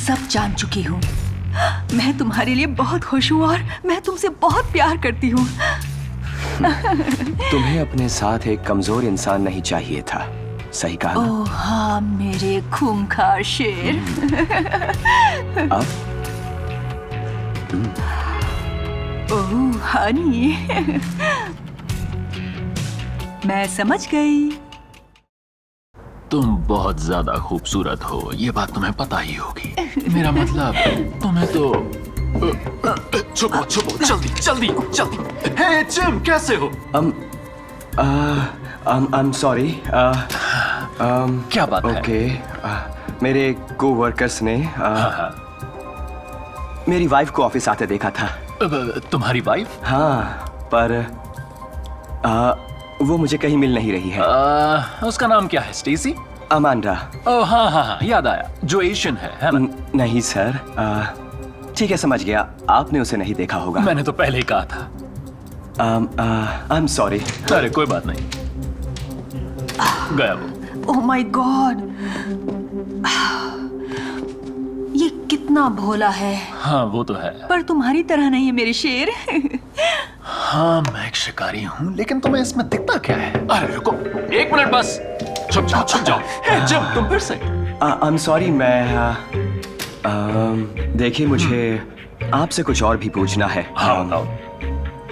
सब जान चुकी हूँ। मैं तुम्हारे लिए बहुत खुश हूँ और मैं तुमसे बहुत प्यार करती हूँ। तुम्हें अपने साथ एक कमजोर इंसान नहीं चाहिए था, सही कहा ना? ओह हाँ मेरे खूंखार शेर। अब ओह हनी, मैं समझ गई। तुम बहुत ज्यादा खूबसूरत हो, ये बात तुम्हें पता ही होगी। मेरा मतलब तुम्हें तो छुपो छुपो, जल्दी जल्दी जल्दी। हे जिम, कैसे हो? I'm sorry. क्या बात है? ओके, मेरे कोवर्कर्स ने मेरी वाइफ को ऑफिस आते देखा था। तुम्हारी वाइफ? हाँ, पर वो मुझे कहीं मिल नहीं रही है। उसका नाम क्या है? स्टेसी? अमांडा। ओह हाँ हाँ हाँ, याद आया, जो एशियन है ना? नहीं सर, ठीक है समझ गया, आपने उसे नहीं देखा होगा। मैंने तो पहले ही कहा था। आई एम सॉरी। अरे कोई बात नहीं, गया वो। ओह माय गॉड, ये कितना भोला है। हाँ वो तो है, पर तुम्हारी तरह नहीं है मेरे शेर। हाँ मैं एक शिकारी हूँ, लेकिन तुम्हें इसमें दिखता क्या है? अरे रुको, एक मिनट बस, छुप जाओ छुप जाओ। हे जिम, तुम फिर से? आई एम सॉरी, मैं देखिए मुझे आपसे कुछ और भी पूछना है। हाँ बताओ।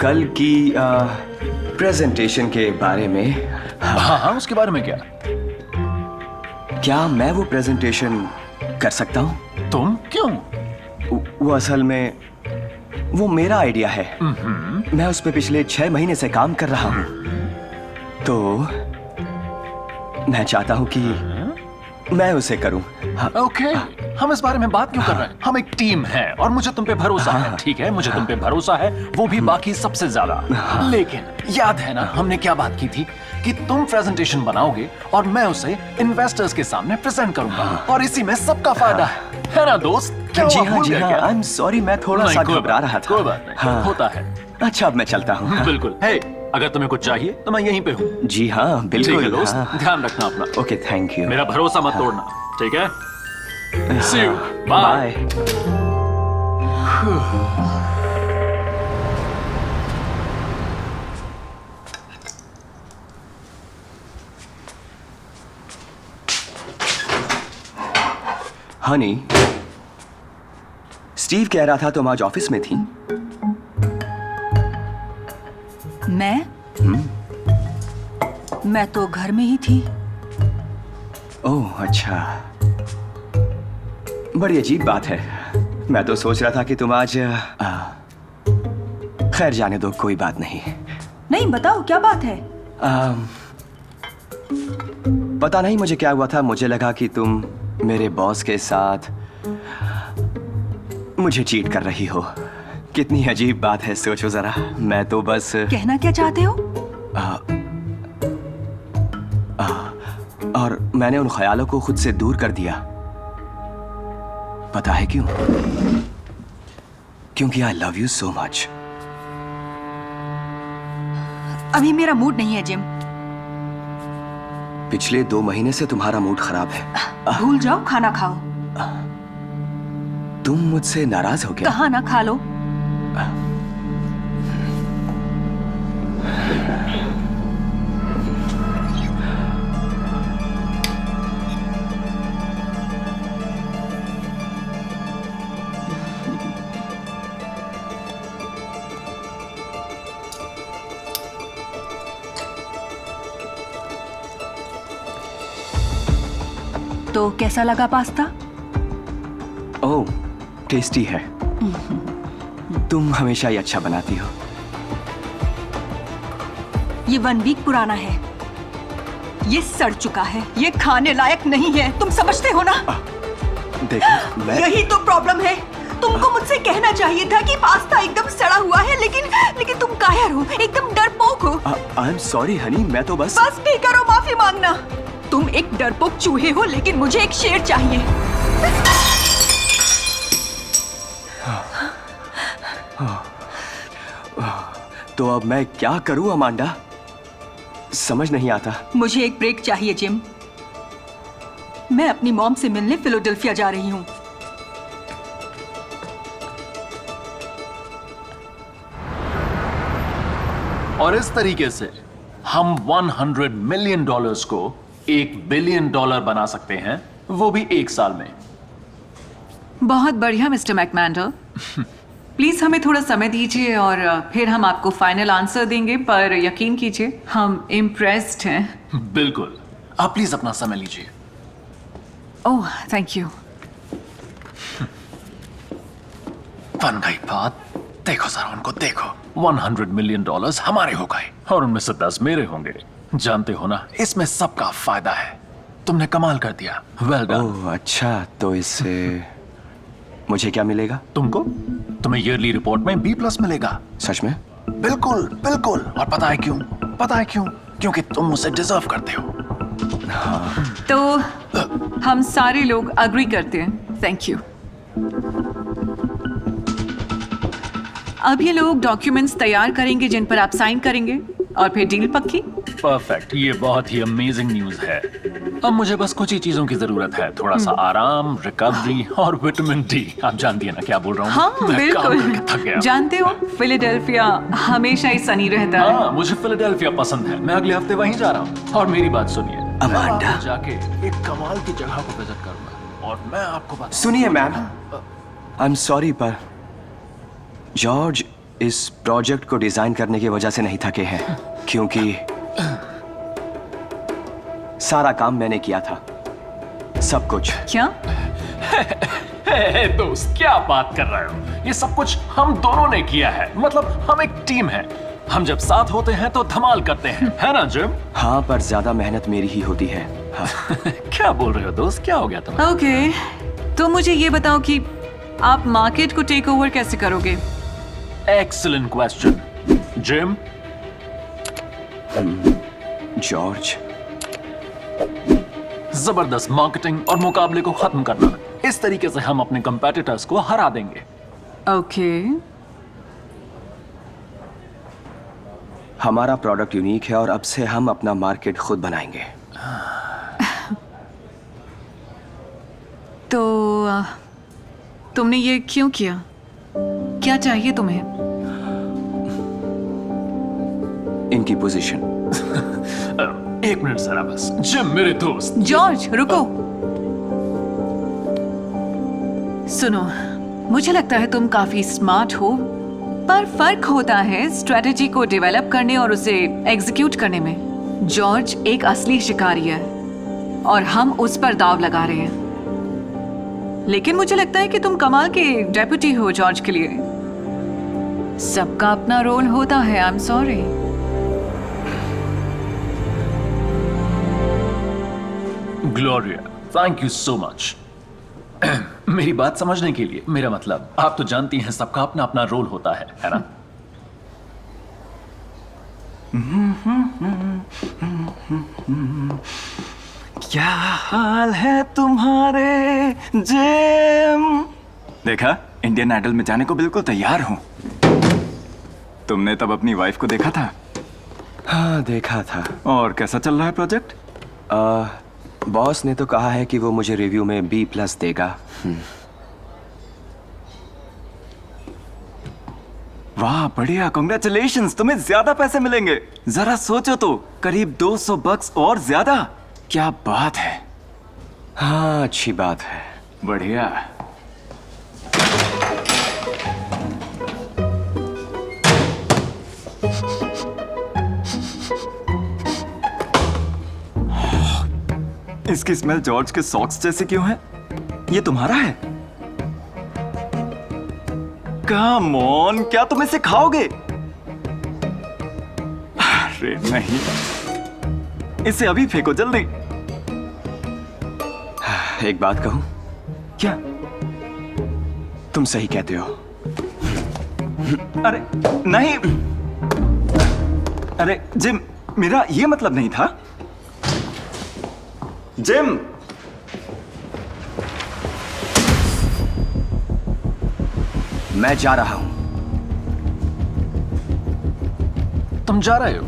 कल की प्रेजेंटेशन के बारे में। हाँ हाँ, उसके बारे में क्या? क्या मैं वो प्रेजेंटेशन कर सकता हूँ? तुम क्यों? वो असल में वो मेरा आइडिया है। मैं उस पे पिछले 6 महीने से काम कर रहा हूँ, तो मैं चाहता हूँ कि मैं उसे करूँ। ओके, हम इस बारे में बात क्यों कर रहे हैं? हम एक टीम है और मुझे तुम पे भरोसा है। ठीक है, मुझे तुम पे भरोसा है, वो भी बाकी सबसे ज्यादा। लेकिन याद है ना हमने क्या बात की थी कि तुम प्रेजेंटेशन बनाओगे और मैं उसे इन्वेस्टर्स के सामने प्रेजेंट करूंगा, और इसी में सबका फायदा है ना दोस्त? क्या जी हुआ, हाँ भूल जी गए हाँ, क्या? आई एम सॉरी, मैं थोड़ा सा घबरा रहा था। कोई बात नहीं, होता है। अच्छा अब मैं चलता हूँ। बिल्कुल। हे, अगर तुम्हें कुछ चाहिए तो मैं यहीं पे हूँ। जी हाँ बिल्कुल। ठीक है दोस्त, हाँ। ध्यान रखना अपना। Okay thank you. मेरा भरोसा मत तोड़ना, ठीक है? See you. Bye. Honey, Steve कह रहा था तुम आज ऑफिस में थी। मैं तो घर में ही थी। ओह अच्छा, बड़ी अजीब बात है। मैं तो सोच रहा था कि तुम आज खैर जाने दो, कोई बात नहीं। नहीं बताओ क्या बात है? पता नहीं मुझे क्या हुआ था, मुझे लगा कि तुम मेरे बॉस के साथ मुझे चीट कर रही हो। कितनी अजीब बात है, सोचो जरा। मैं तो बस कहना क्या चाहते हो? और मैंने उन ख्यालों को खुद से दूर कर दिया। पता है क्यों? क्योंकि I love you so much. अभी मेरा मूड नहीं है जिम। पिछले 2 महीने से तुम्हारा मूड खराब है। भूल जाओ, खाना खाओ। तुम मुझसे नाराज हो क्या? कहा ना खा लो। तो कैसा लगा पास्ता? ओह टेस्टी है। तुम हमेशा ही अच्छा बनाती हो। ये 1 वीक पुराना है, ये सड़ चुका है, ये खाने लायक नहीं है। तुम समझते हो ना? देखो मैं यही तो प्रॉब्लम है। तुमको मुझसे कहना चाहिए था कि पास्ता एकदम सड़ा हुआ है, लेकिन तुम कायर हो, एकदम डरपोक हो। आई एम सॉरी हनी, मैं तो बस भी करो माफी मांगना। तुम एक डरपोक चूहे हो, लेकिन मुझे एक शेर चाहिए। तो अब मैं क्या करूं अमांडा? समझ नहीं आता। मुझे एक ब्रेक चाहिए जिम। मैं अपनी मॉम से मिलने फिलाडेल्फिया जा रही हूँ। और इस तरीके से हम $100 मिलियन को $1 बिलियन बना सकते हैं, वो भी 1 साल में। बहुत बढ़िया मिस्टर मैकमैंडल। प्लीज हमें थोड़ा समय दीजिए और फिर हम आपको फाइनल आंसर देंगे, पर यकीन कीजिए हम इम्प्रेस्ड हैं। बिल्कुल, आप प्लीज अपना समय लीजिए। Oh thank you. बन गई बात। देखो जरा उनको देखो, $100 मिलियन हमारे हो गए और उनमें से 10 मेरे होंगे। जानते हो ना, इसमें सबका फायदा है। तुमने कमाल कर दिया। Well done. ओह अच्छा, तो इससे मुझे क्या मिलेगा? तुम्हें ईयरली रिपोर्ट में B+ मिलेगा। सच में? बिल्कुल बिल्कुल। और पता है क्यों? क्योंकि तुम उसे डिजर्व करते हो। तो हम सारे लोग अग्री करते हैं। Thank you. अब ये लोग डॉक्यूमेंट्स तैयार करेंगे जिन पर आप साइन करेंगे और फिर डील पक्की। परफेक्ट, ये बहुत ही अमेजिंग न्यूज है। अब मुझे बस कुछ ही चीजों की जरूरत है, थोड़ा सा आराम, रिकवरी और विटामिन D। आप जानती है ना क्या बोल रहा हूँ? हाँ मैं काम करके थक बिल्कुल। गया। जानते हो फिलाडेल्फिया हमेशा ही सनी रहता है। हाँ, मुझे फिलाडेल्फिया पसंद है। मैं अगले हफ्ते वहीं जा रहा हूँ। और मेरी बात सुनिए, मैं अमांडा। वहाँ जाके एक कमाल की जगह को विजिट करूंगा और मैं आपको बता। सुनिए मैम, आई एम सॉरी पर जॉर्ज इस प्रोजेक्ट को डिजाइन करने की वजह से नहीं थके हैं, क्योंकि सारा काम मैंने किया था, सब कुछ। क्या? दोस्त, क्या बात कर रहे हो? ये सब कुछ हम दोनों ने किया है। मतलब हम एक टीम है। हम जब साथ होते हैं तो धमाल करते हैं, है ना जिम? हाँ, पर ज्यादा मेहनत मेरी ही होती है। हाँ। क्या बोल रहे हो दोस्त? क्या हो गया तुम्हें? ओके, तो मुझे ये बताओ कि आप मार्केट को टेक ओवर कैसे करोगे? Excellent question gym. जॉर्ज, जबरदस्त मार्केटिंग और मुकाबले को खत्म करना। इस तरीके से हम अपने कंपेटिटर्स को हरा देंगे। ओके। हमारा प्रोडक्ट यूनिक है और अब से हम अपना मार्केट खुद बनाएंगे। तो तुमने ये क्यों किया? क्या चाहिए तुम्हें? इनकी पोजीशन। एक मिनट जरा बस। जिम मेरे दोस्त। जॉर्ज रुको। सुनो, मुझे लगता है तुम काफी स्मार्ट हो, पर फर्क होता है स्ट्रेटेजी को डेवलप करने और उसे एग्जीक्यूट करने में। जॉर्ज एक असली शिकारी है और हम उस पर दाव लगा रहे हैं। लेकिन मुझे लगता है कि तुम कमाल के डेप्यूटी हो जॉर्ज के लिए। सबका अपना रोल होता है। आई am sorry. Gloria, thank you so much. मेरी बात समझने के लिए। मेरा मतलब, आप तो जानती हैं सबका अपना अपना रोल होता है ना? क्या हाल है तुम्हारे जिम? देखा, इंडियन आइडल में जाने को बिल्कुल तैयार हूं। तुमने तब अपनी वाइफ को देखा था? हाँ, देखा था। और कैसा चल रहा है प्रोजेक्ट? बॉस ने तो कहा है कि वो मुझे रिव्यू में B+ देगा। वाह बढ़िया, कांग्रेचुलेशंस, तुम्हें ज्यादा पैसे मिलेंगे। जरा सोचो तो, करीब $200 और ज्यादा। क्या बात है। हाँ, अच्छी बात है। बढ़िया। इसकी स्मेल जॉर्ज के सॉक्स जैसी क्यों है? ये तुम्हारा है? कम ऑन, क्या तुम इसे खाओगे? अरे नहीं, इसे अभी फेंको जल्दी। एक बात कहूं? क्या? तुम सही कहते हो। अरे नहीं, अरे जिम, मेरा ये मतलब नहीं था। जिम, मैं जा रहा हूं। तुम जा रहे हो?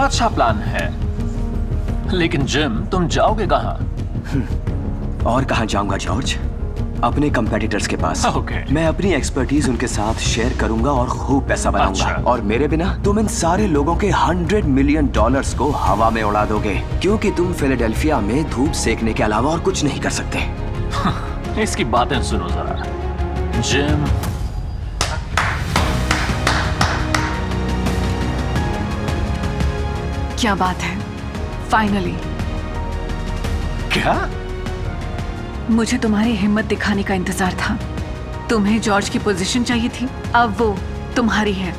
अच्छा प्लान है। लेकिन जिम, तुम जाओगे कहां? और कहां जाऊंगा जॉर्ज? अपने कंपेटिटर्स के पास। Okay. मैं अपनी एक्सपर्टीज उनके साथ शेयर करूंगा और खूब पैसा बनाऊंगा। अच्छा। और मेरे बिना तुम इन सारे लोगों के $100 मिलियन को हवा में उड़ा दोगे, क्योंकि तुम फिलाडेल्फिया में धूप सेकने के अलावा और कुछ नहीं कर सकते। इसकी बातें सुनो जरा। जिम, क्या बात है, फाइनली। क्या? मुझे तुम्हारी हिम्मत दिखाने का इंतजार था। तुम्हें जॉर्ज की पोजीशन चाहिए थी, अब वो तुम्हारी है।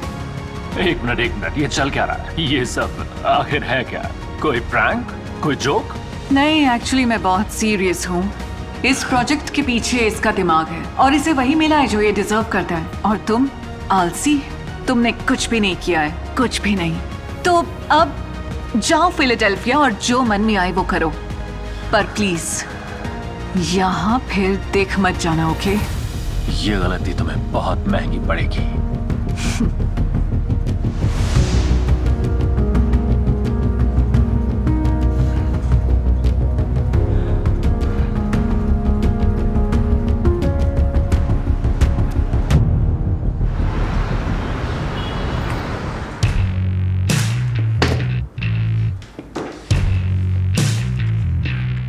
एक मिनट, ये चल क्या रहा है? ये सब आखिर है क्या? कोई प्रैंक? कोई जोक? नहीं, एक्चुअली मैं बहुत सीरियस हूँ। इस प्रोजेक्ट के पीछे इसका दिमाग है और इसे वही मिला है जो ये डिजर्व करता है। और तुम आलसी, तुमने कुछ भी नहीं किया है, कुछ भी नहीं। तो अब जाओ फिलाडेल्फिया और जो मन में आए वो करो, पर प्लीज यहाँ फिर देख मत जाना, ओके? ये गलती तुम्हें बहुत महंगी पड़ेगी।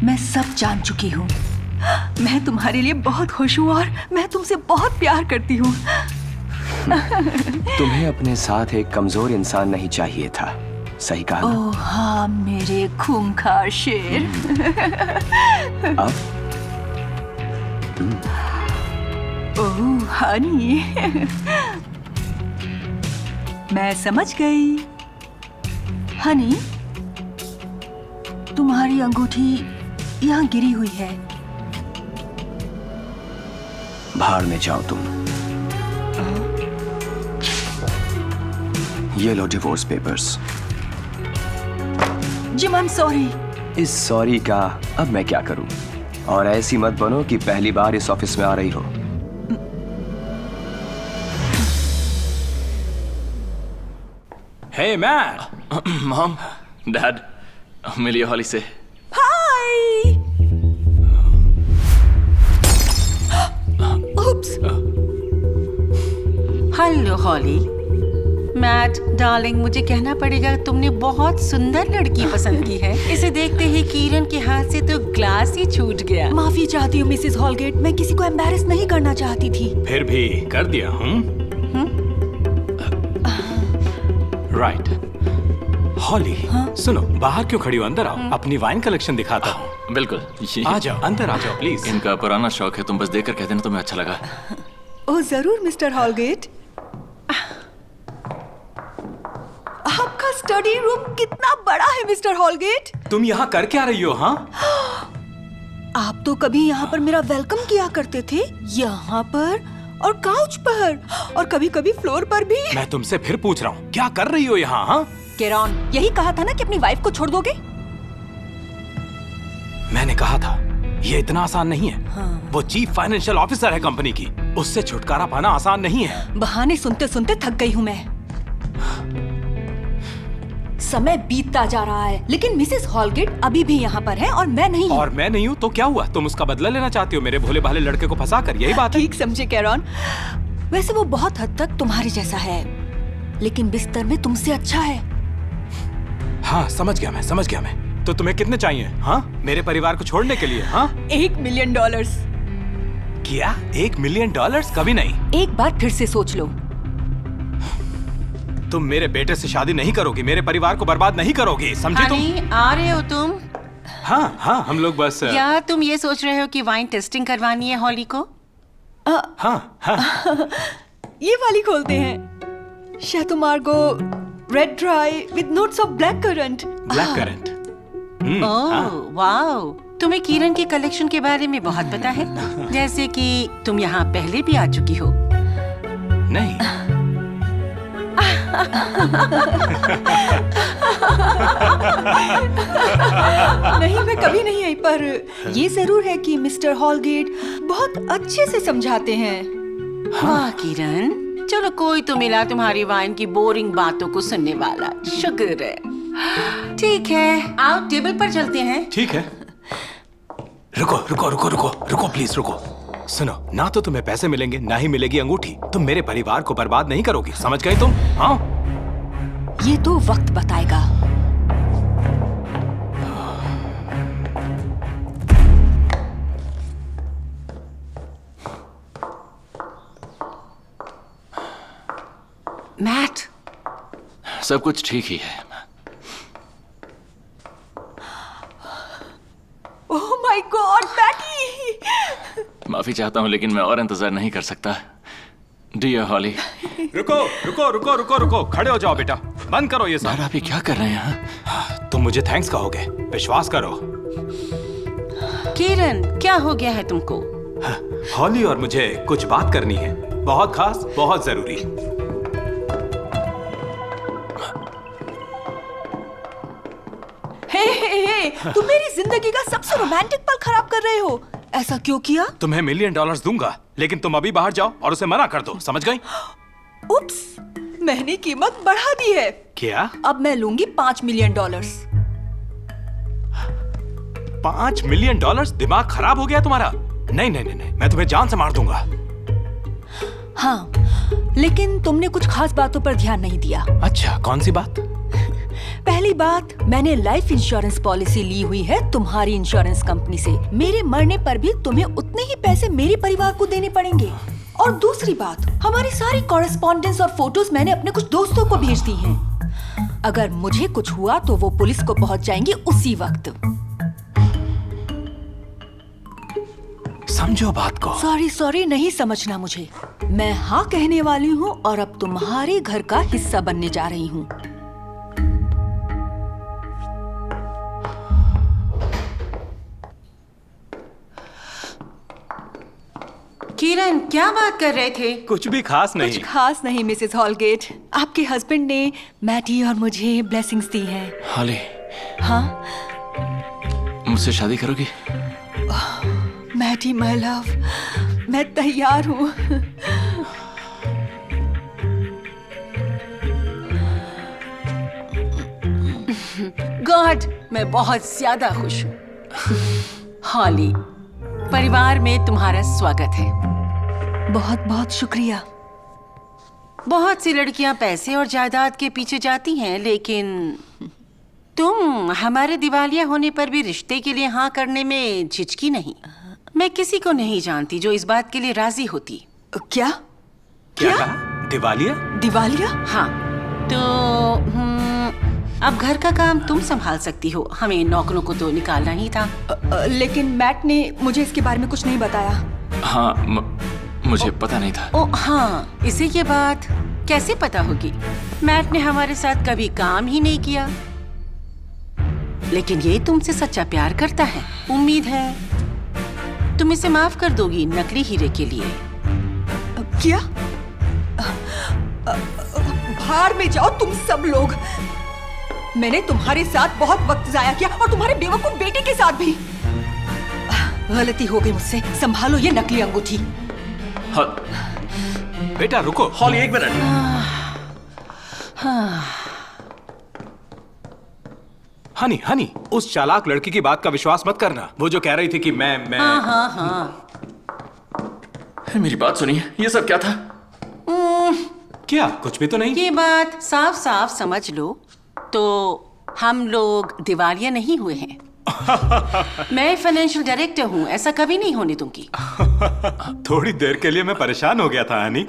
मैं सब जान चुकी हूँ। मैं तुम्हारे लिए बहुत खुश हूँ और मैं तुमसे बहुत प्यार करती हूँ। तुम्हें अपने साथ एक कमजोर इंसान नहीं चाहिए था, सही कहा ना? ओह हाँ, मेरे खूंखार शेर। अब ओह हनी, मैं समझ गई। हनी, तुम्हारी अंगूठी यहाँ गिरी हुई है। भाड़ में जाओ तुम। ये लो divorce papers. Jim, I am sorry. इस सॉरी का अब मैं क्या करूं? और ऐसी मत बनो कि पहली बार इस ऑफिस में आ रही हो। Hey, Matt. मॉम, डैड, मिलिए हॉली से। हाय। उप्स। हेलो हॉली। मैट डार्लिंग, मुझे कहना पड़ेगा तुमने बहुत सुंदर लड़की पसंद की है। इसे देखते ही किरण के हाथ से तो ग्लास ही छूट गया। माफी चाहती हूँ मिसेस हॉलगेट, मैं किसी को एम्बैरेस नहीं करना चाहती थी। फिर भी कर दिया हूँ। राइट। हॉली, सुनो, बाहर क्यों खड़ी हो? अंदर आओ, अपनी वाइन कलेक्शन दिखाता हूँ। बिल्कुल, आ जाओ, अंदर आ जाओ प्लीज। इनका पुराना शौक है, तुम बस देखकर कहते ना तुम्हें अच्छा लगा। ओह जरूर मिस्टर हॉलगेट। आपका स्टडी रूम कितना बड़ा है मिस्टर हॉलगेट। तुम यहाँ कर क्या रही हो? हाँ, आप तो कभी यहाँ पर मेरा वेलकम किया करते थे, यहाँ पर और काउच पर, और कभी कभी फ्लोर पर भी। मैं तुमसे फिर पूछ रहा हूँ, क्या कर रही हो यहाँ? हाँ, केरॉन, यही कहा था ना कि अपनी वाइफ को छोड़ दोगे। मैंने कहा था ये इतना आसान नहीं है। हाँ। वो चीफ फाइनेंशियल ऑफिसर है कंपनी की, उससे छुटकारा पाना आसान नहीं है। बहाने सुनते सुनते थक गई हूँ मैं। समय बीतता जा रहा है, लेकिन मिसेस हॉलगेट अभी भी यहाँ पर है और मैं नहीं हूँ। और मैं नहीं हूँ तो क्या हुआ? तुम उसका बदला लेना चाहती हो मेरे भोले भाले लड़के को फंसा कर, यही बात है? ठीक समझे केरॉन। वैसे वो बहुत हद तक तुम्हारे जैसा है, लेकिन बिस्तर में तुमसे अच्छा है। हाँ, समझ गया मैं। तो तुम्हें कितने चाहिए? हाँ, मेरे परिवार को छोड़ने के लिए? हाँ, $1 मिलियन। क्या $1 मिलियन? कभी नहीं। एक बार फिर से सोच लो। तुम मेरे बेटे से शादी नहीं करोगी, मेरे परिवार को बर्बाद नहीं करोगी, समझी तुम? हनी, आ रहे हो तुम? हाँ, हम लोग बस। क्या तुम ये सोच रहे हो कि वाइन टेस्टिंग करवानी है हॉली को? हाँ, ये वाली खोलते हैं। शैतो मार्गो red dry with notes of black currant. Black currant. Oh wow, तुम्हें किरण के कलेक्शन के बारे में बहुत पता है, जैसे कि तुम यहाँ पहले भी आ चुकी हो। नहीं। नहीं, मैं कभी नहीं आई, पर ये जरूर है कि मिस्टर हॉलगेट बहुत अच्छे से समझाते हैं। वाह किरण, चलो कोई तो मिला तुम्हारी वाइन की बोरिंग बातों को सुनने वाला। शुक्र है। ठीक है, आओ टेबल पर चलते हैं। ठीक है। रुको प्लीज रुको। सुनो, ना तो तुम्हें पैसे मिलेंगे ना ही मिलेगी अंगूठी। तुम मेरे परिवार को बर्बाद नहीं करोगी, समझ गई तुम? हाँ, ये तो वक्त बताएगा। मैट, सब कुछ ठीक ही है। Oh my God, Matty! माफी चाहता हूँ लेकिन मैं और इंतजार नहीं कर सकता। डियर हॉली। रुको रुको रुको रुको रुको, खड़े हो जाओ बेटा, बंद करो ये यार सब। आप ये क्या कर रहे हैं यहाँ? तुम मुझे थैंक्स कहोगे, विश्वास करो। किरण, क्या हो गया है तुमको? हॉली और मुझे कुछ बात करनी है, बहुत खास, बहुत जरूरी। हे, तुम मेरी जिंदगी का सबसे रोमांटिक पल खराब कर रहे हो। ऐसा क्यों किया? तुम्हें $1 मिलियन दूंगा, लेकिन तुम अभी बाहर जाओ और उसे मना कर दो, समझ गई? उप्स, मैंने कीमत बढ़ा दी है। क्या? अब मैं लूंगी $5 मिलियन। $5 मिलियन? दिमाग खराब हो गया तुम्हारा? नहीं नहीं नहीं नहीं, मैं तुम्हें जान से मार दूंगा। हाँ, लेकिन तुमने कुछ खास बातों पर ध्यान नहीं दिया। अच्छा, कौन सी बात? पहली बात, मैंने लाइफ इंश्योरेंस पॉलिसी ली हुई है तुम्हारी इंश्योरेंस कंपनी से। मेरे मरने पर भी तुम्हें उतने ही पैसे मेरे परिवार को देने पड़ेंगे। और दूसरी बात, हमारी सारी कॉरेस्पॉन्डेंस और फोटोज मैंने अपने कुछ दोस्तों को भेज दी हैं। अगर मुझे कुछ हुआ तो वो पुलिस को पहुंच जाएंगे उसी वक्त। समझो बात को। सॉरी नहीं समझना मुझे। मैं हाँ कहने वाली हूँ और अब तुम्हारे घर का हिस्सा बनने जा रही हूँ। किरण, क्या बात कर रहे थे? कुछ भी खास नहीं। कुछ खास नहीं मिसेस हॉलगेट। आपके हस्बैंड ने मैटी और मुझे ब्लेसिंग्स दी हैं। हॉली, हाँ मुझसे शादी करोगी? मैटी माय लव, मैं तैयार हूँ। गॉड, मैं बहुत ज्यादा खुश हूँ। हॉली, परिवार में तुम्हारा स्वागत है। बहुत बहुत शुक्रिया। बहुत सी लड़कियां पैसे और जायदाद के पीछे जाती हैं, लेकिन तुम हमारे दिवालिया होने पर भी रिश्ते के लिए हाँ करने में झिझकी नहीं। मैं किसी को नहीं जानती जो इस बात के लिए राजी होती। क्या? क्या कहा? दिवालिया? दिवालिया? हाँ, तो अब घर का काम तुम संभाल सकती हो। हमें नौकरों को तो निकालना ही था। लेकिन मैट ने मुझे इसके बारे में कुछ नहीं बताया। हाँ, मुझे पता नहीं था। ओ हाँ, इसे ये बात कैसे पता होगी? मैट ने हमारे साथ कभी काम ही नहीं किया, लेकिन ये तुमसे सच्चा प्यार करता है। उम्मीद है तुम इसे माफ कर दोगी नकली हीरे के लिए। क्या? बाहर में जाओ तुम सब लोग। मैंने तुम्हारे साथ बहुत वक्त जाया किया और तुम्हारे बेवकूफ बेटे के साथ भी। गलती हो गई मुझसे। संभालो ये नकली अंगूठी। बेटा रुको। हॉली, एक मिनट। हनी हनी, उस चालाक लड़की की बात का विश्वास मत करना। वो जो कह रही थी कि मैं हाँ। मेरी बात सुनिए, ये सब क्या था? क्या? कुछ भी तो नहीं। ये बात साफ साफ समझ लो तो हम लोग दिवालिया नहीं हुए हैं। मैं फाइनेंशियल डायरेक्टर हूँ, ऐसा कभी नहीं होने दूंगी। थोड़ी देर के लिए मैं परेशान हो गया था हनी।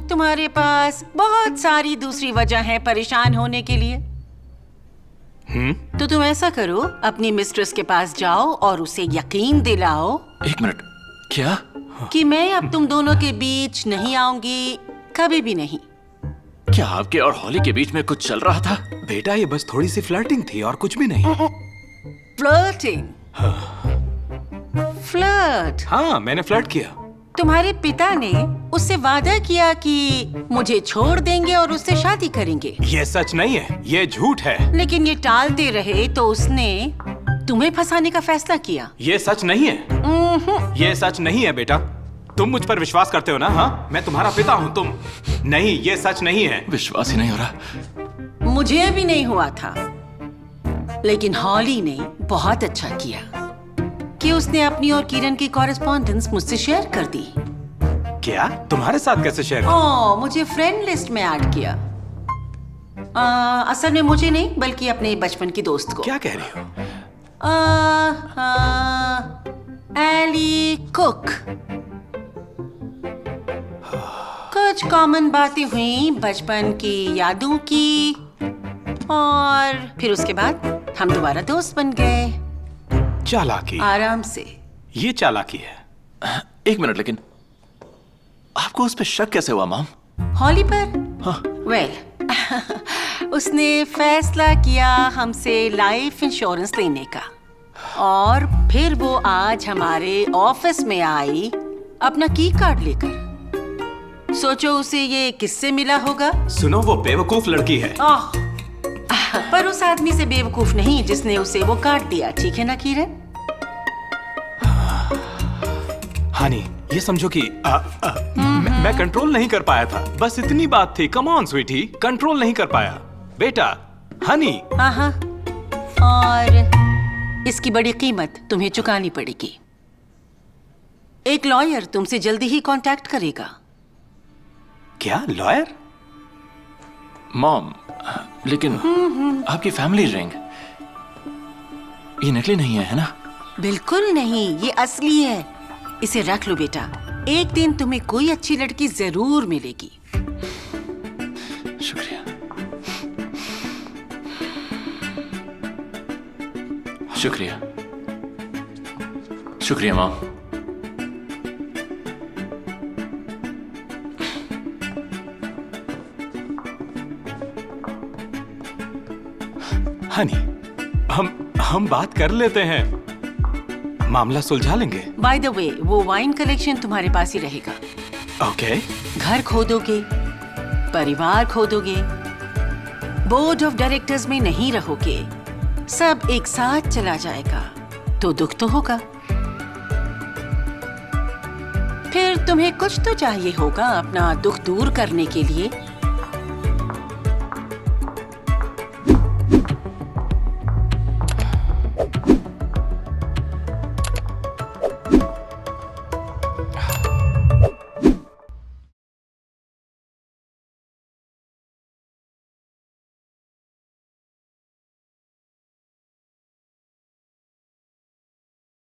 तुम्हारे पास बहुत सारी दूसरी वजह है परेशान होने के लिए। तो तुम ऐसा करो, अपनी मिस्ट्रेस के पास जाओ और उसे यकीन दिलाओ। एक मिनट, क्या? कि मैं अब तुम दोनों के बीच नहीं आऊंगी, कभी भी नहीं। क्या आपके और हॉली के बीच में कुछ चल रहा था? बेटा ये बस थोड़ी सी फ्लर्टिंग थी और कुछ भी नहीं। फ्लर्टिंग? फ्लर्ट? हाँ, मैंने फ्लर्ट किया। तुम्हारे पिता ने उससे वादा किया कि मुझे छोड़ देंगे और उससे शादी करेंगे। ये सच नहीं है, ये झूठ है। लेकिन ये टालते रहे तो उसने तुम्हें फंसाने का फैसला किया। ये सच नहीं है। ये सच नहीं है बेटा। तुम मुझ पर विश्वास करते हो ना? हाँ, मैं तुम्हारा पिता हूँ। तुम नहीं, ये सच नहीं है। विश्वास ही नहीं हो रहा। मुझे भी नहीं हुआ था, लेकिन हॉली ने बहुत अच्छा किया। कि उसने अपनी और किरण की कॉरेस्पॉन्डेंस मुझसे शेयर कर दी। क्या तुम्हारे साथ कैसे शेयर? ओह, मुझे फ्रेंड लिस्ट में ऐड किया। असल में मुझे नहीं, बल्कि अपने बचपन की दोस्त को। क्या कह रही हो? Eli cook. कुछ कॉमन बातें हुई बचपन की यादों की, और फिर उसके बाद हम दोबारा दोस्त बन गए, चालाकी। आराम से। ये चालाकी है। एक मिनट, लेकिन आपको उस पर शक कैसे हुआ मॉम? हॉली पर? वेल, उसने फैसला किया हमसे लाइफ इंश्योरेंस लेने का, और फिर वो आज हमारे ऑफिस में आई अपना की कार्ड लेकर। सोचो उसे ये किससे मिला होगा? सुनो, वो बेवकूफ लड़की है। आह, पर उस आदमी से बेवकूफ नहीं जिसने उसे वो कार्ड दिया, ठीक है ना किरण? हानी, ये समझो कि मैं कंट्रोल नहीं कर पाया था, बस इतनी बात थी। कम ऑन स्वीटी, कंट्रोल नहीं कर पाया बेटा। हनी। हाँ, और इसकी बड़ी कीमत तुम्हें चुकानी पड़ेगी। एक लॉयर तुमसे जल्दी ही कांटेक्ट करेगा। क्या लॉयर? मॉम, लेकिन आपकी फैमिली रिंग, ये नकली नहीं है ना? बिल्कुल नहीं, ये असली है। इसे रख लो बेटा, एक दिन तुम्हें कोई अच्छी लड़की जरूर मिलेगी। शुक्रिया। शुक्रिया, शुक्रिया मॉम। हनी, हम बात कर लेते हैं, मामला सुलझा लेंगे। बाय द वे, वो वाइन कलेक्शन तुम्हारे पास ही रहेगा। ओके। घर खोदोगे, परिवार खोदोगे, बोर्ड ऑफ डायरेक्टर्स में नहीं रहोगे, सब एक साथ चला जाएगा, तो दुख तो होगा। फिर तुम्हें कुछ तो चाहिए होगा अपना दुख दूर करने के लिए।